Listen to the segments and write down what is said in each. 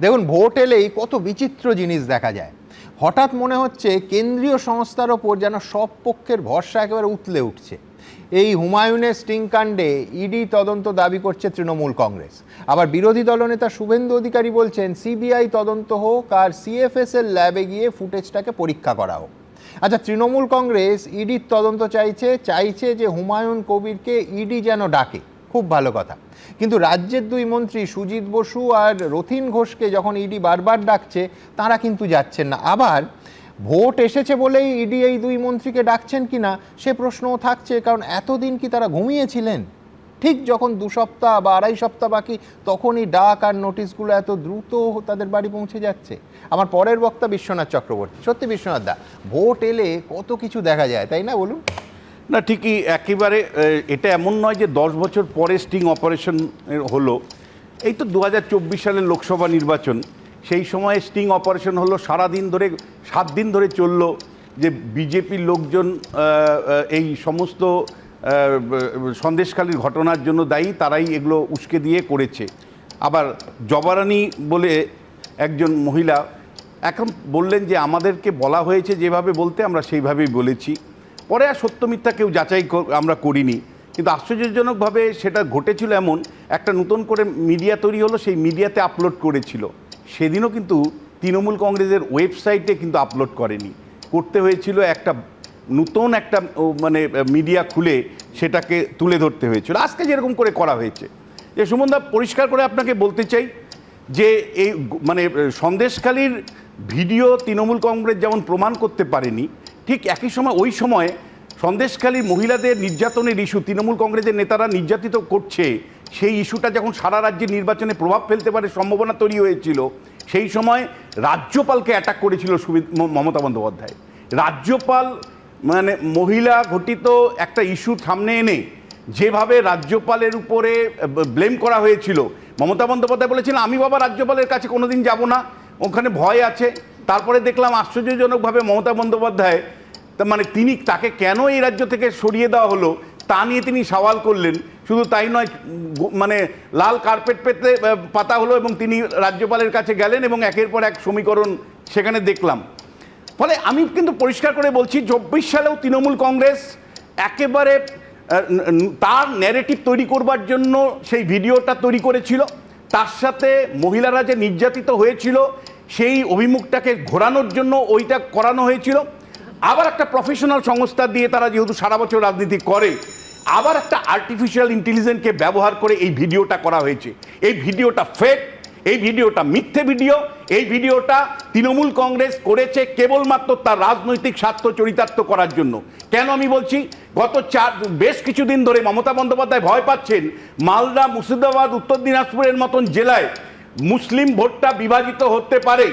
দেখুন, ভোট এলেই কত বিচিত্র জিনিস দেখা যায়। হঠাৎ মনে হচ্ছে কেন্দ্রীয় সংস্থার ওপর যেন সব পক্ষের ভরসা একেবারে উতলে উঠছে। এই হুমায়ুনের স্টিং কাণ্ডে ইডি তদন্ত দাবি করছে তৃণমূল কংগ্রেস। আবার বিরোধী দলনেতা শুভেন্দু অধিকারী বলছেন সিবিআই তদন্ত হোক আর সিএফএস এর ল্যাবে গিয়ে ফুটেজটাকে পরীক্ষা করা হোক। আচ্ছা, তৃণমূল কংগ্রেস ইডির তদন্ত চাইছে যে হুমায়ুন কবিরকে ইডি যেন ডাকে, খুব ভালো কথা। কিন্তু রাজ্যের দুই মন্ত্রী সুজিত বসু আর রথীন ঘোষকে যখন ইডি বারবার ডাকছে, তারা কিন্তু যাচ্ছেন না। আবার ভোট এসেছে বলেই ইডি এই দুই মন্ত্রীকে ডাকছেন কিনা সে প্রশ্নও থাকছে, কারণ এতদিন কি তারা ঘুমিয়েছিলেন? ঠিক যখন 2 সপ্তাহ বা 2.5 সপ্তাহ বাকি, তখনই ডাক আর নোটিশগুলো এত দ্রুত তাদের বাড়ি পৌঁছে যাচ্ছে। আমার পরের বক্তা বিশ্বনাথ চক্রবর্তী। সত্যি বিশ্বনাথ দা, ভোট এলে কত কিছু দেখা যায়, তাই না? বলুন। না, ঠিকই, একেবারে এটা এমন নয় যে 10 বছর পরে স্টিং অপারেশন হলো। এই তো 2024 সালের লোকসভা নির্বাচন, সেই সময়ে স্টিং অপারেশন হলো, সারাদিন ধরে 7 দিন ধরে চললো, যে বিজেপির লোকজন এই সমস্ত সন্দেশখালির ঘটনার জন্য দায়ী, তারাই এগুলো উস্কে দিয়ে করেছে। আবার জবারানী বলে একজন মহিলা এখন বললেন যে আমাদেরকে বলা হয়েছে যেভাবে বলতে, আমরা সেইভাবেই বলেছি। পরে আর সত্য মিথ্যা কেউ যাচাই আমরা করিনি, কিন্তু আশ্চর্যজনকভাবে সেটা ঘটেছিল। এমন একটা নতুন করে মিডিয়া তৈরি হলো, সেই মিডিয়াতে আপলোড করেছিল। সেদিনও কিন্তু তৃণমূল কংগ্রেসের ওয়েবসাইটে কিন্তু আপলোড করেনি, করতে হয়েছিল একটা নতুন একটা মানে মিডিয়া খুলে সেটাকে তুলে ধরতে হয়েছিল, আজকে যেরকম করে করা হয়েছে। যে সুমনদা, পরিষ্কার করে আপনাকে বলতে চাই যে এই মানে সন্দেশখালির ভিডিও তৃণমূল কংগ্রেস যেমন প্রমাণ করতে পারেনি, ঠিক একই সময় ওই সময় সন্দেশখালির মহিলাদের নির্যাতনের ইস্যু, তৃণমূল কংগ্রেসের নেতারা নির্যাতিত করছে, সেই ইস্যুটা যখন সারা রাজ্যের নির্বাচনে প্রভাব ফেলতে পারে সম্ভাবনা তৈরি হয়েছিল, সেই সময় রাজ্যপালকে অ্যাটাক করেছিল মমতা বন্দ্যোপাধ্যায়। রাজ্যপাল মানে মহিলা ঘটিত একটা ইস্যু সামনে এনে যেভাবে রাজ্যপালের উপরে ব্লেম করা হয়েছিল, মমতা বন্দ্যোপাধ্যায় বলেছিলেন আমি বাবা রাজ্যপালের কাছে কোনোদিন যাব না, ওখানে ভয় আছে। তারপরে দেখলাম আশ্চর্যজনকভাবে মমতা বন্দ্যোপাধ্যায় মানে তাকে কেন এই রাজ্য থেকে সরিয়ে দেওয়া হলো তা নিয়ে তিনি সওয়াল করলেন। শুধু তাই নয়, মানে লাল কার্পেট পেতে পাতা হলো এবং তিনি রাজ্যপালের কাছে গেলেন এবং একের পর এক সমীকরণ সেখানে দেখলাম। ফলে আমি কিন্তু পরিষ্কার করে বলছি, 24 সালেও তৃণমূল কংগ্রেস একেবারে তার ন্যারেটিভ তৈরি করবার জন্য সেই ভিডিওটা তৈরি করেছিল, তার সাথে মহিলারা যে নির্যাতিত হয়েছিল সেই অভিমুখটাকে ঘোরানোর জন্য ওইটা করানো হয়েছিল। আবার একটা প্রফেশনাল সংস্থা দিয়ে তারা যেহেতু সারা বছর রাজনীতি করে, আবার একটা আর্টিফিশিয়াল ইন্টেলিজেন্সকে ব্যবহার করে এই ভিডিওটা করা হয়েছে। এই ভিডিওটা ফেক, এই ভিডিওটা মিথ্যে ভিডিও। এই ভিডিওটা তৃণমূল কংগ্রেস করেছে কেবলমাত্র তার রাজনৈতিক স্বার্থ চরিতার্থ করার জন্য। কেন আমি বলছি, বেশ কিছুদিন ধরে মমতা বন্দ্যোপাধ্যায় ভয় পাচ্ছেন মালদা, মুর্শিদাবাদ, উত্তর দিনাজপুরের মতন জেলায় মুসলিম ভোটটা বিভাজিত হতে পারে।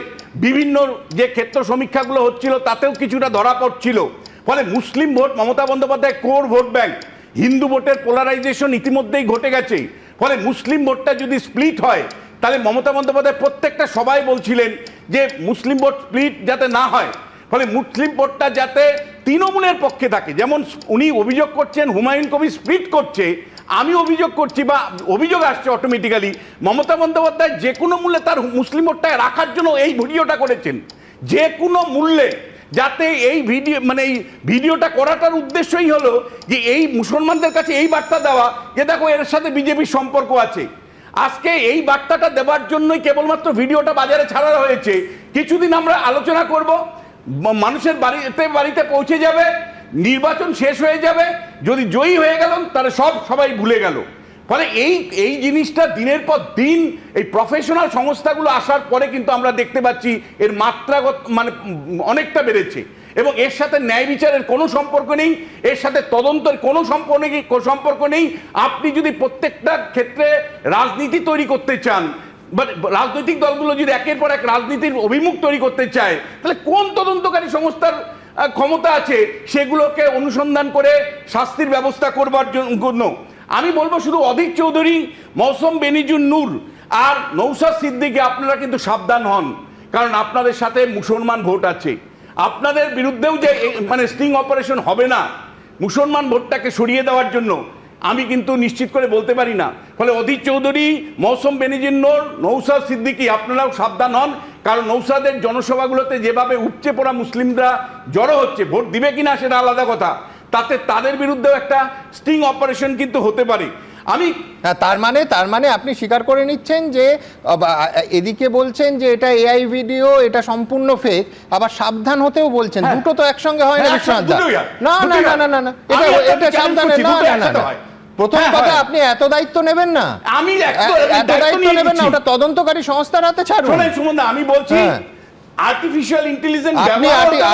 বিভিন্ন যে ক্ষেত্র সমীক্ষাগুলো হচ্ছিল তাতেও কিছুটা ধরা পড়ছিল। ফলে Muslim vote Mamata Bandyopadhyay core vote bank, Hindu ভোটের পোলারাইজেশন ইতিমধ্যেই ঘটে গেছে। ফলে মুসলিম ভোটটা যদি স্প্লিট হয়, তাহলে মমতা বন্দ্যোপাধ্যায় প্রত্যেকটা সবাই বলছিলেন যে মুসলিম ভোট স্প্লিট যাতে না হয়, ফলে মুসলিম ভোটটা যাতে তৃণমূলের পক্ষে থাকে। যেমন উনি অভিযোগ করছেন হুমায়ুন কবির স্প্লিট করছে, আমি অভিযোগ করছি বা অভিযোগ আসছে অটোমেটিক্যালি মমতা বন্দ্যোপাধ্যায় যে কোনো মূল্যে তার মুসলিম ভোটটায় রাখার জন্য এই ভিডিওটা করেছেন, যে কোনো মূল্যে, যাতে এই ভিডিওটা করাটার উদ্দেশ্যই হলো যে এই মুসলমানদের কাছে এই বার্তা দেওয়া যে দেখো এর সাথে বিজেপির সম্পর্ক আছে। আজকে এই বার্তাটা দেওয়ার জন্যই কেবলমাত্র ভিডিওটা বাজারে ছাড়া হয়েছে। কিছুদিন আমরা আলোচনা করব, মানুষের বাড়িতে পৌঁছে যাবে, নির্বাচন শেষ হয়ে যাবে, যদি জয়ী হয়ে গেল তাহলে সবাই ভুলে গেল। ফলে এই জিনিসটা দিনের পর দিন এই প্রফেশনাল সংস্থাগুলো আসার পরে কিন্তু আমরা দেখতে পাচ্ছি এর মাত্রাগত মানে অনেকটা বেড়েছে এবং এর সাথে ন্যায় বিচারের কোনো সম্পর্ক নেই, এর সাথে তদন্তের কোনো সম্পর্ক নেই। আপনি যদি প্রত্যেকটা ক্ষেত্রে রাজনীতি তৈরি করতে চান, রাজনৈতিক দলগুলো যদি একের পর এক রাজনীতির অভিমুখ তৈরি করতে চায়, তাহলে কোন তদন্তকারী সংস্থার ক্ষমতা আছে সেগুলোকে অনুসন্ধান করে শাস্তির ব্যবস্থা করবার জন্য? আমি বলবো শুধু অধীর চৌধুরী, মৌসুম বেনিজুর নূর আর নৌসাদ সিদ্দিকী আপনারা কিন্তু সাবধান হন, কারণ আপনাদের সাথে মুসলমান ভোট আছে। আপনাদের বিরুদ্ধেও যে মানে স্টিং অপারেশন হবে না মুসলমান ভোটটাকে সরিয়ে দেওয়ার জন্য, আমি কিন্তু নিশ্চিত করে বলতে পারি না। ফলে অধীর চৌধুরী, মৌসুম বেনজির নূর, নৌসাদ সিদ্দিকী আপনারাও সাবধান হন, কারণ নৌসাদের জনসভাগুলোতে যেভাবে উপচে পড়া মুসলিমরা জড়ো হচ্ছে, ভোট দিবে কিনা সেটা আলাদা কথা, তাতে তাদের বিরুদ্ধেও একটা স্টিং অপারেশন কিন্তু হতে পারে। আমি তার মানে আপনি স্বীকার করে নিচ্ছেন যে এদিকে বলছেন যে এটা এআই ভিডিও, এটা সম্পূর্ণ ফেক, আবার সাবধান হতেও বলছেন। দুটো তো একসঙ্গে হয় না বিশ্বনাথ দা। না না না না না না, এটা সাবধানে না না না। প্রথম কথা, আপনি এত দায়িত্ব নেবেন না, আমি এত দায়িত্ব নেবেন না, ওটা তদন্তকারী সংস্থার হাতে ছাড়ুন। শোনেন সুমনদা, আমি বলছি আর্টিফিশিয়াল ইন্টেলিজেন্স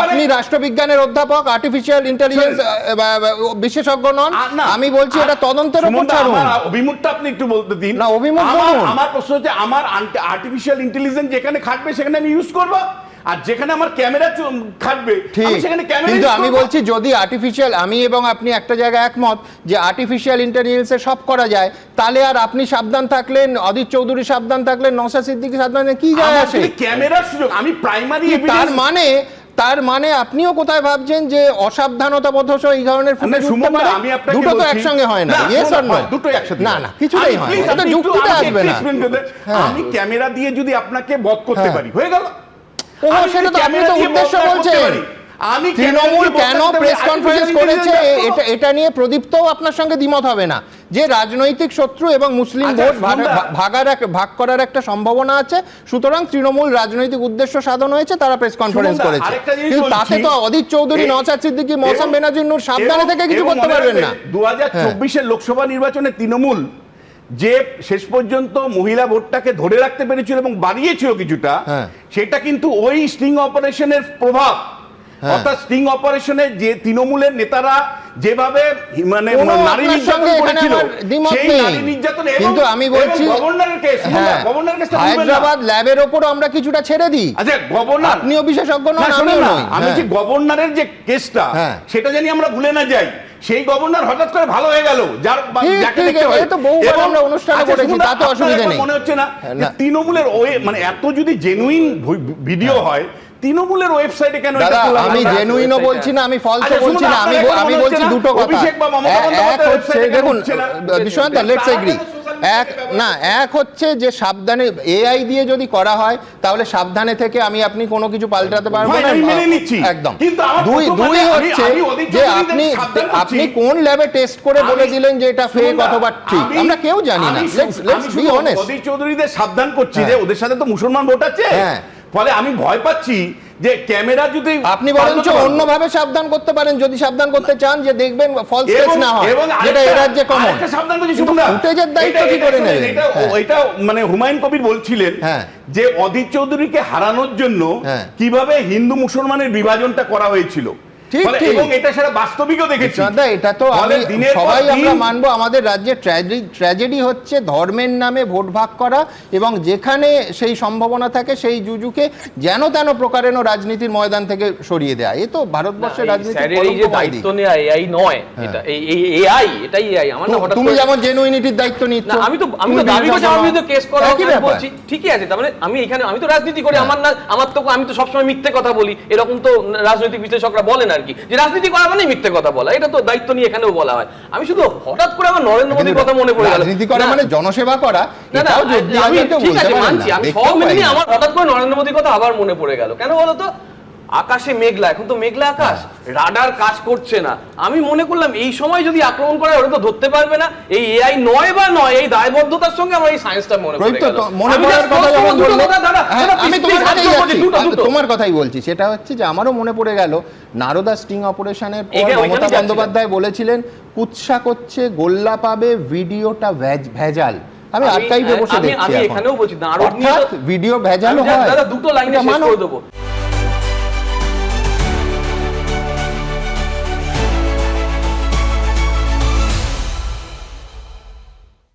আপনি রাষ্ট্রবিজ্ঞানের অধ্যাপক, আর্টিফিশিয়াল ইন্টেলিজেন্স বিশেষজ্ঞ নন। আমি বলছি এটা তদন্তের উপর ছাড়ুন। অভিমতটা আপনি একটু বলতে দিন। না, অভিমত বলুন। আমার প্রশ্ন হচ্ছে, আমার আর্টিফিশিয়াল ইন্টেলিজেন্স যেখানে খাটবে সেখানে আমি ইউজ করব, আর যেখানে আমার ক্যামেরা খাটবে আমি সেখানে ক্যামেরা। কিন্তু আমি বলছি যদি আর্টিফিশিয়াল, আমি এবং আপনি একটা জায়গায় একমত যে আর্টিফিশিয়াল ইন্টেলিজেন্সে সব করা যায়, তাহলে আর আপনি সাবধান থাকলেন, অধীর চৌধুরী সাবধান থাকলেন, নওশাদ সিদ্দিকী সাবধান, কি যায় আসে? ক্যামেরার সুযোগ আমি প্রাইমারি তার মানে আপনিও কোথায় ভাবছেন যে অসাবধানতাবশত এই ধরনের ফুটেজ উঠতে পারে? দুটো তো একসঙ্গে হয় না। Yes or no? দুটো একসাথে না না, কিছুতেই হয় না, এটা যুক্তিতে আসবে না। আমি ক্যামেরা দিয়ে যদি আপনাকে বধ করতে পারি, হয়ে গেল। সেটা তো আপনি তো উদ্দেশ্য বলছেন। তৃণমূল কেন প্রেস কনফারেন্স করেছে এটা নিয়ে প্রদীপ্তও আপনার সঙ্গে দ্বিমত হবে না, যে রাজনৈতিক শত্রু এবং মুসলিম ভোট ভাগ করার একটা সম্ভাবনা আছে, সুতরাং তৃণমূল রাজনৈতিক উদ্দেশ্য সাধন হয়েছে, তারা প্রেস কনফারেন্স করেছে। কিন্তু তাতে তো অধীর চৌধুরী, নওশাদ সিদ্দিকী, মৌসুম বেনজির নূর সাবধানে থেকে কিছু করতে পারবেন না। 2024-এর লোকসভা নির্বাচনে তৃণমূল যে শেষ পর্যন্ত মহিলা ভোটটাকে ধরে রাখতে পেরেছিল এবং বাড়িয়েছিল কিছুটা, সেটা কিন্তু ওই স্টিং অপারেশনের প্রভাব। অর্থাৎ স্টিং অপারেশনে যে তৃণমূলের নেতারা যেভাবে মানে নারী নির্যাতন করেছিল, সেই নারী নির্যাতন, কিন্তু আমি বলছি গভর্নরের কেস, গভর্নরের কেসটা হায়দ্রাবাদ ল্যাবের উপর আমরা কিছুটা ছেড়ে দিই। আচ্ছা, গভর্নর, আপনিও বিশেষজ্ঞ নন, আমিও নই। আমি যে গভর্নরের যে কেসটা, সেটা জানি আমরা ভুলে না যাই। সেই গভর্নর হঠাৎ করে ভালো হয়ে গেল, যার যাকে দেখতে হয়, এটা বহুবার আমরা অনুষ্ঠানে করেছি, তাতে অসুবিধা নেই। মনে হচ্ছে না তৃণমূলের মানে এত যদি জেনুইন ভিডিও হয়, তৃণমূলের ওয়েবসাইটে কেন? আমি জেনুইনও বলছি না, আমি ফলসও বলছি না, আমি বলছি দুটো কথা। দেখুন বিশ্বনাথ দা, লেটস এগ্রি। এক হচ্ছে যে সাবধানে এআই দিয়ে যদি করা হয়, তাহলে সাবধানে থেকে আমি আপনি কোনো কিছু পাল্টাতে পারবো না, একদম। দুই হচ্ছে যে আপনি কোন ল্যাবে টেস্ট করে বলে দিলেন যে এটা ফেক অথবা ঠিক, আমরা কেউ জানি না। Let's be honest. অধীর চৌধুরীদের সাবধান করছি যে ওদের সাথে তো মুসলমান ভোট আছে, ফলে আমি ভয় পাচ্ছি যে ক্যামেরা যদি আপনি বরঞ্চ অন্যভাবে সাবধান করতে পারেন, যদি সাবধান করতে চান, যে দেখবেন ফলস কেস না হয়, যেটা এর রাজ্যে কমন। একটা সাবধান করছি শুনুন না, ফুটেজের দায়িত্ব কি করে নেবেন? এটা মানে হুমায়ুন কবির বলছিলেন যে অধীর চৌধুরীকে হারানোর জন্য কিভাবে হিন্দু মুসলমানের বিভাজনটা করা হয়েছিল, এবং এটা সেটা বাস্তবিকও দেখেছি। এটা তো সবাই আমরা মানবো, আমাদের রাজ্যে ট্র্যাজেডি হচ্ছে ধর্মের নামে ভোট ভাগ করা, এবং যেখানে সেই সম্ভাবনা থাকে সেই জুজুকে যেন তেন প্রকারেণ রাজনীতির ময়দান থেকে সরিয়ে দেয়া। এই তো ভারতবর্ষের রাজনীতি। তুমি যেমন জেনুইনিটির দায়িত্ব নিচ্ছ, আমি তো দাবি করছি আমার বিরুদ্ধে কেস করা বলছি, ঠিকই আছে। তার মানে আমি তো রাজনীতি করি, আমি তো সবসময় মিথ্যে কথা বলি, এরকম তো রাজনৈতিক বিশ্লেষকরা বলেন আর কি, যে রাজনীতি করা মানে মিথ্যে কথা বলা, এটা তো দায়িত্ব নিয়ে এখানেও বলা হয়। আমি শুধু হঠাৎ করে আমার নরেন্দ্র মোদীর কথা মনে পড়ে গেল। রাজনীতি করা মানে জনসেবা করা, ঠিক আছে মানছি, আমি সব মেনে নিয়ে আমার হঠাৎ করে নরেন্দ্র মোদীর কথা আবার মনে পড়ে গেল। কেন বলো তো? আকাশে মেঘলা, এখন তো মেঘলা আকাশ, রাডার কাজ করছে না। আমি মনে করলাম এই সময় যদি আক্রমণ করে ওরা তো ধরতে পারবে না, এই এআই নয় বা নয়, এই দায়বদ্ধতার সঙ্গে আমার এই সায়েন্সটা মনে পড়ে গেল। তোমার কথাই বলছি, সেটা হচ্ছে যে আমারও মনে পড়ে গেল নারদা স্টিং অপারেশনের পর মমতা বন্দ্যোপাধ্যায় বলেছিলেন কুৎসা করছে, গোল্লা পাবে, ভিডিওটা ভেজাল। আমি আর্কাইভে বসে দেখছি, আমি এখানেও বলছি ভিডিও ভেজাল হয়। দাদা দুটো লাইনে শেষ করে দেবো।